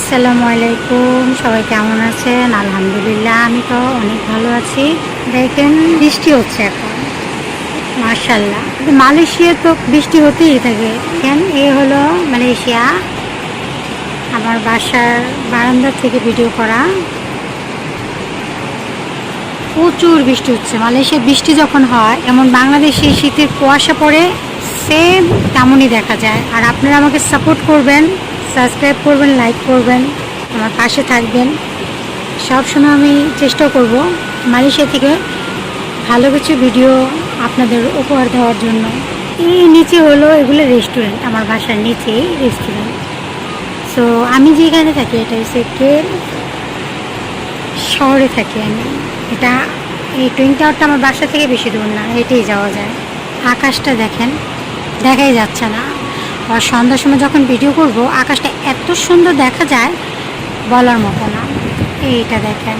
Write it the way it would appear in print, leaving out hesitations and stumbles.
আসসালামু আলাইকুম, সবাই কেমন আছেন? আলহামদুলিল্লাহ, আমি তো অনেক ভালো আছি। দেখেন বৃষ্টি হচ্ছে এখন, মাশাআল্লাহ। মালয়েশিয়া তো বৃষ্টি হতেই থাকে। দেখেন এই হলো মালয়েশিয়া। আমার বাসার বারান্দা থেকে ভিডিও করা। প্রচুর বৃষ্টি হচ্ছে। মালয়েশিয়ায় বৃষ্টি যখন হয়, যেমন বাংলাদেশে শীতের কুয়াশা পড়ে, সেম তেমনই দেখা যায়। আর আপনারা আমাকে সাপোর্ট করবেন, সাবস্ক্রাইব করবেন, লাইক করবেন, আমার পাশে থাকবেন। সবসময় আমি চেষ্টা করব মালয়েশিয়া থেকে ভালো কিছু ভিডিও আপনাদের উপহার দেওয়ার জন্য। এই নিচে হলো এগুলো রেস্টুরেন্ট, আমার বাসার নিচেই রেস্টুরেন্ট। সো আমি যেখানে থাকি এটা হচ্ছে শহরে থাকি আমি। এটা এই টুইন টাওয়ারটা আমার বাসা থেকে বেশি দূর না, হেঁটেই যাওয়া যায়। আকাশটা দেখেন, দেখাই যাচ্ছে না। আর সন্ধ্যার সময় যখন ভিডিও করব, আকাশটা এত সুন্দর দেখা যায় বলার মতো না। এইটা দেখেন।